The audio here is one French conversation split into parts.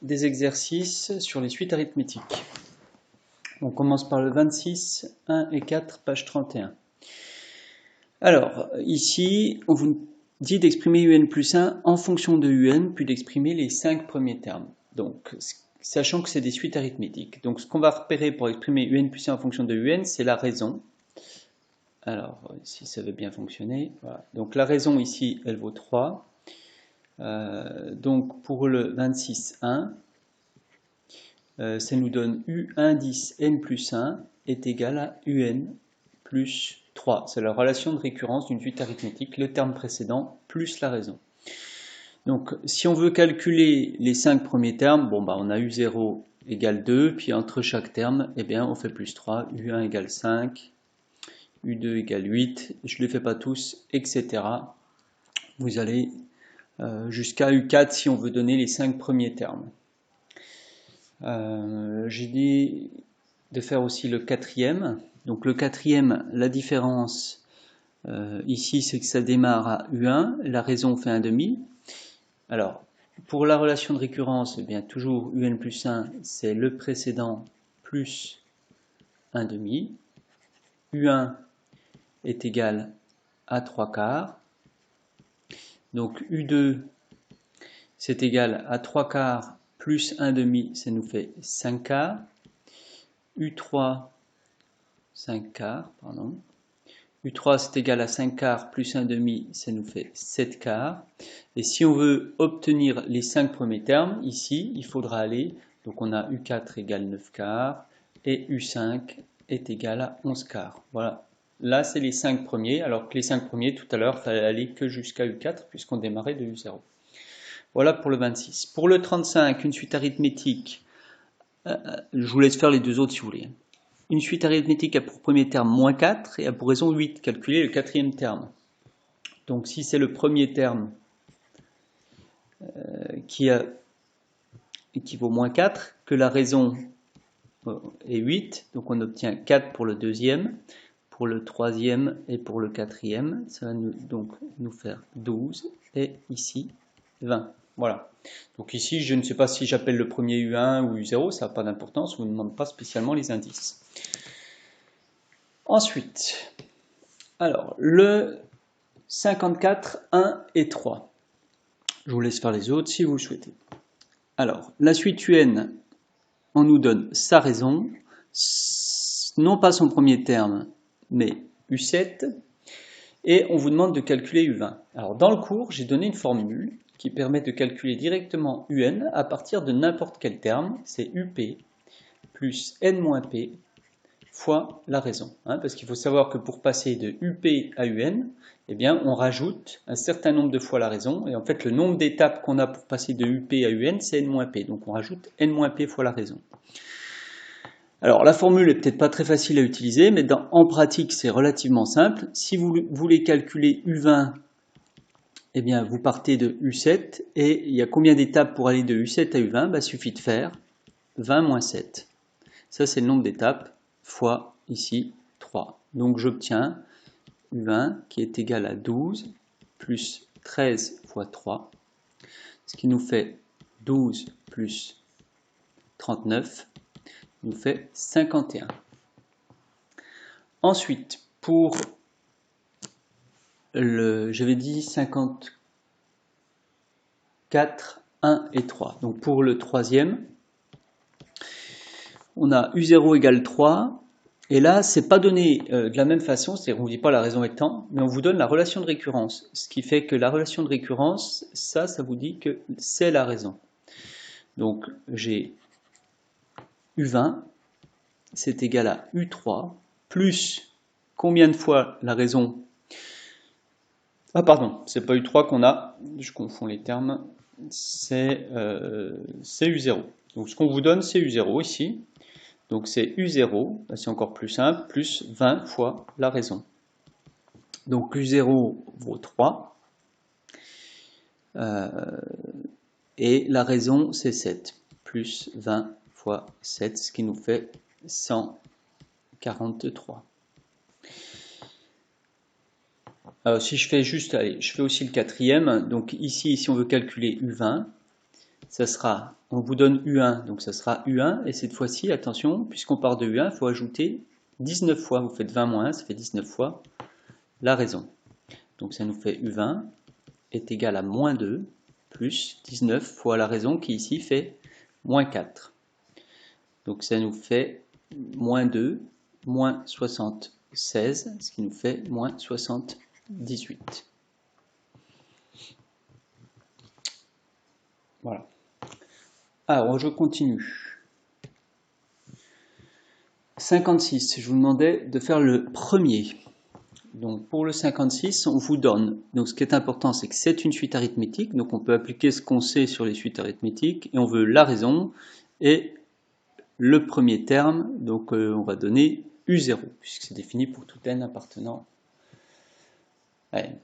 Des exercices sur les suites arithmétiques. On commence par le 26, 1 et 4, page 31. Alors, ici, on vous dit d'exprimer un plus 1 en fonction de un, puis d'exprimer les 5 premiers termes. Donc, sachant que c'est des suites arithmétiques. Donc, ce qu'on va repérer pour exprimer un plus 1 en fonction de un, c'est la raison. Alors, si ça veut bien fonctionner, voilà. Donc, la raison ici, elle vaut 3. Donc, pour le 26, 1, ça nous donne u indice n plus 1 est égal à un plus 3. C'est la relation de récurrence d'une suite arithmétique, le terme précédent plus la raison. Donc, si on veut calculer les 5 premiers termes, bon, on a u0 égale 2, puis entre chaque terme, eh bien, on fait plus 3, u1 égale 5, u2 égale 8, je ne les fais pas tous, etc. Vous allez jusqu'à u4 si on veut donner les 5 premiers termes. J'ai dit de faire aussi le quatrième. Donc le quatrième, la différence ici, c'est que ça démarre à u1, la raison fait 1,5. Alors, pour la relation de récurrence, eh bien, toujours un plus 1, c'est le précédent plus 1,5. u1 est égal à 3 quarts. Donc u2, c'est égal à 3 quarts plus 1,5, ça nous fait 5 quarts. U3, 5 quarts, pardon. U3, c'est égal à 5 quarts plus 1,5, ça nous fait 7 quarts. Et si on veut obtenir les 5 premiers termes, ici, il faudra aller, donc on a U4 égale 9 quarts, et U5 est égal à 11 quarts. Voilà. Là, c'est les 5 premiers, alors que les 5 premiers, tout à l'heure, il fallait aller que jusqu'à U4, puisqu'on démarrait de U0. Voilà pour le 26. Pour le 35, une suite arithmétique, je vous laisse faire les deux autres si vous voulez. Une suite arithmétique a pour premier terme moins 4 et a pour raison 8. Calculer le quatrième terme. Donc si c'est le premier terme qui vaut moins 4, que la raison est 8, donc on obtient 4 pour le deuxième, pour le troisième et pour le quatrième. Ça va donc nous faire 12 et ici 20. Voilà. Donc ici, je ne sais pas si j'appelle le premier U1 ou U0, ça n'a pas d'importance, on ne demande pas spécialement les indices. Ensuite, alors, le 54, 1 et 3. Je vous laisse faire les autres si vous le souhaitez. Alors, la suite UN, on nous donne sa raison, non pas son premier terme, mais U7, et on vous demande de calculer U20. Alors, dans le cours, j'ai donné une formule qui permet de calculer directement UN à partir de n'importe quel terme, c'est UP plus N-P fois la raison. Parce qu'il faut savoir que pour passer de UP à UN, eh bien, on rajoute un certain nombre de fois la raison, et en fait, le nombre d'étapes qu'on a pour passer de UP à UN, c'est N-P, donc on rajoute N-P fois la raison. Alors, la formule est peut-être pas très facile à utiliser, mais en pratique, c'est relativement simple. Si vous voulez calculer U20, eh bien, vous partez de U7, et il y a combien d'étapes pour aller de U7 à U20 ? Il suffit de faire 20 moins 7. Ça, c'est le nombre d'étapes fois, ici, 3. Donc, j'obtiens U20 qui est égal à 12 plus 13 fois 3, ce qui nous fait 12 plus 39, nous fait 51. Ensuite, pour j'avais dit 54, 1 et 3. Donc pour le troisième, on a U0 égale 3. Et là, c'est pas donné de la même façon, c'est-à-dire on ne vous dit pas la raison étant, mais on vous donne la relation de récurrence. Ce qui fait que la relation de récurrence, ça vous dit que c'est la raison. Donc j'ai U20, c'est égal à U3, plus combien de fois la raison? Ah pardon, c'est pas U3 qu'on a, je confonds les termes, c'est U0. Donc ce qu'on vous donne, c'est U0 ici. Donc c'est U0, c'est encore plus simple, plus 20 fois la raison. Donc U0 vaut 3. Et la raison c'est 7. Plus 20 fois 7, ce qui nous fait 143. Alors si je fais juste, allez, je fais aussi le quatrième. Donc ici, si on veut calculer U20, ça sera, on vous donne U1, donc ça sera U1, et cette fois-ci, attention, puisqu'on part de U1, il faut ajouter 19 fois, vous faites 20 moins 1, ça fait 19 fois la raison. Donc ça nous fait U20 est égal à moins 2 plus 19 fois la raison qui ici fait moins 4. Donc ça nous fait moins 2, moins 76, ce qui nous fait moins 78. Voilà. Alors, je continue. 56, je vous demandais de faire le premier. Donc, pour le 56, on vous donne. Donc, ce qui est important, c'est que c'est une suite arithmétique. Donc, on peut appliquer ce qu'on sait sur les suites arithmétiques. Et on veut la raison et le premier terme. Donc, on va donner U0, puisque c'est défini pour tout n appartenant à n.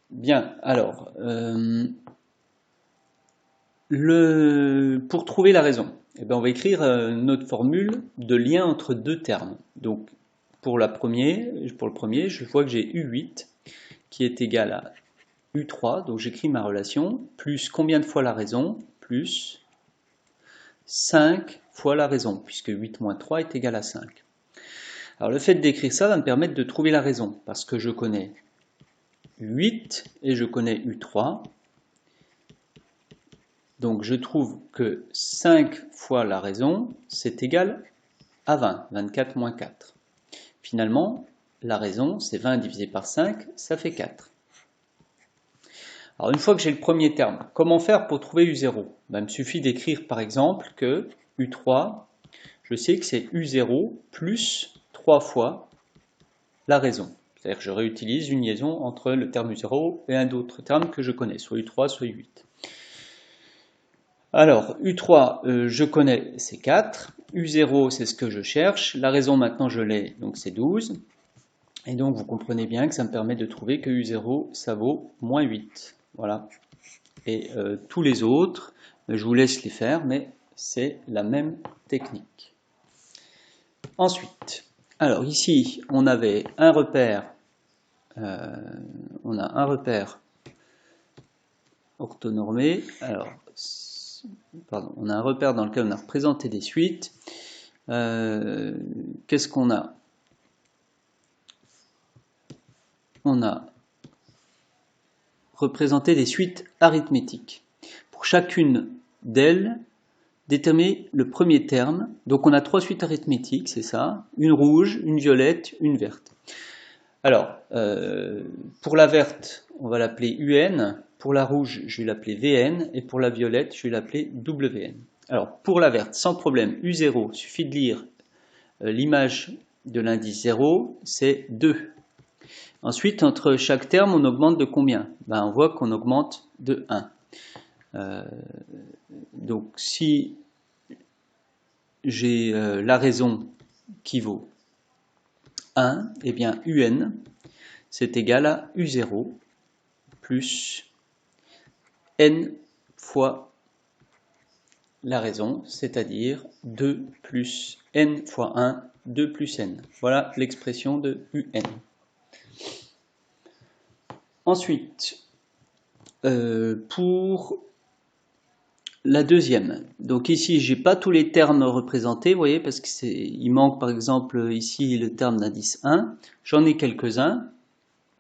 Bien, alors... pour trouver la raison, eh bien, on va écrire notre formule de lien entre deux termes. Donc, pour le premier, je vois que j'ai U8 qui est égal à U3, donc j'écris ma relation, plus combien de fois la raison, plus 5 fois la raison, puisque 8 moins 3 est égal à 5. Alors, le fait d'écrire ça va me permettre de trouver la raison, parce que je connais U8 et je connais U3. Donc je trouve que 5 fois la raison, c'est égal à 20, 24 moins 4. Finalement, la raison, c'est 20 divisé par 5, ça fait 4. Alors une fois que j'ai le premier terme, comment faire pour trouver U0 ? Ben, il me suffit d'écrire par exemple que U3, je sais que c'est U0 plus 3 fois la raison. C'est-à-dire que je réutilise une liaison entre le terme U0 et un autre terme que je connais, soit U3, soit U8. Alors, U3, je connais, c'est 4. U0, c'est ce que je cherche. La raison, maintenant, je l'ai, donc c'est 12. Et donc, vous comprenez bien que ça me permet de trouver que U0, ça vaut moins 8. Voilà. Et tous les autres, je vous laisse les faire, mais c'est la même technique. Ensuite, alors ici, on avait un repère. On a un repère orthonormé. Alors, pardon, on a un repère dans lequel on a représenté des suites. Qu'est-ce qu'on a? On a représenté des suites arithmétiques. Pour chacune d'elles, déterminer le premier terme. Donc on a 3 suites arithmétiques, c'est ça. Une rouge, une violette, une verte. Alors, pour la verte, on va l'appeler UN. Pour la rouge, je vais l'appeler VN. Et pour la violette, je vais l'appeler WN. Alors, pour la verte, sans problème, U0, il suffit de lire l'image de l'indice 0, c'est 2. Ensuite, entre chaque terme, on augmente de combien? Ben, on voit qu'on augmente de 1. Donc, si j'ai la raison qui vaut 1, eh bien, UN, c'est égal à U0 plus n fois la raison, c'est-à-dire 2 plus n fois 1, 2 plus n. Voilà l'expression de UN. Ensuite, pour la deuxième, donc ici, je n'ai pas tous les termes représentés, vous voyez, parce qu'il manque par exemple ici le terme d'indice 1. J'en ai quelques-uns.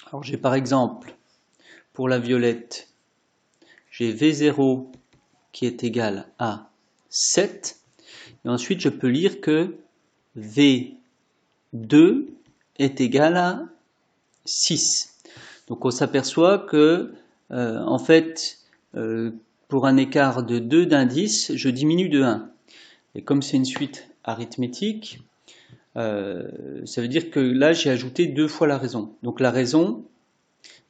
Alors j'ai par exemple, pour la violette, j'ai V0 qui est égal à 7. Et ensuite, je peux lire que V2 est égal à 6. Donc on s'aperçoit que, en fait, pour un écart de 2 d'indice, je diminue de 1. Et comme c'est une suite arithmétique, ça veut dire que là, j'ai ajouté 2 fois la raison. Donc la raison,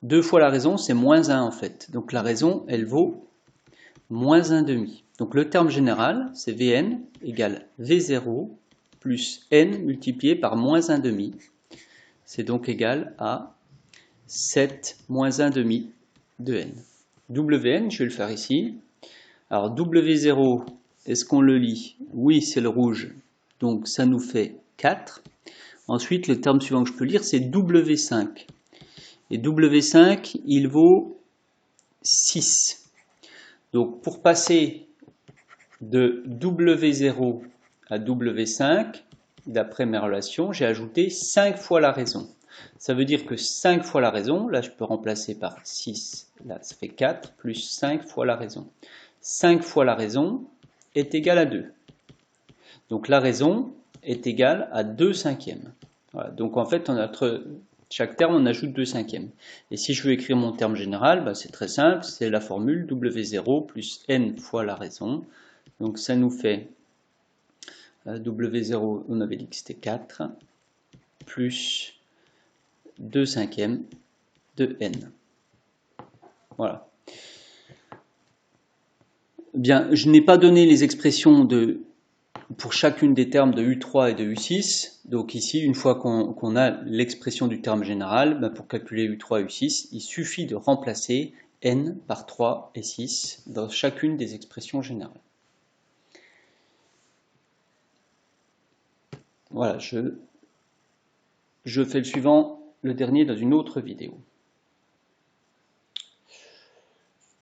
2 fois la raison, c'est moins 1 en fait. Donc la raison, elle vaut moins 1,5. Donc le terme général, c'est Vn égale V0 plus n multiplié par moins 1,5. C'est donc égal à 7 moins 1,5 de n. Wn, je vais le faire ici. Alors W0, est-ce qu'on le lit? Oui, c'est le rouge. Donc ça nous fait 4. Ensuite, le terme suivant que je peux lire, c'est W5. Et W5, il vaut 6. Donc pour passer de W0 à W5, d'après mes relations, j'ai ajouté 5 fois la raison. Ça veut dire que 5 fois la raison, là je peux remplacer par 6, là ça fait 4, plus 5 fois la raison. 5 fois la raison est égal à 2. Donc la raison est égale à 2 cinquièmes. Voilà. Donc en fait, entre chaque terme, on ajoute 2 cinquièmes. Et si je veux écrire mon terme général, bah, c'est très simple, c'est la formule W0 plus n fois la raison. Donc ça nous fait W0, on avait dit que c'était 4, plus 2 cinquièmes de n. Voilà. Bien, je n'ai pas donné les expressions pour chacune des termes de U3 et de U6. Donc ici, une fois qu'on a l'expression du terme général, ben pour calculer U3 et U6, il suffit de remplacer n par 3 et 6 dans chacune des expressions générales. Voilà, je fais le suivant, le dernier, dans une autre vidéo.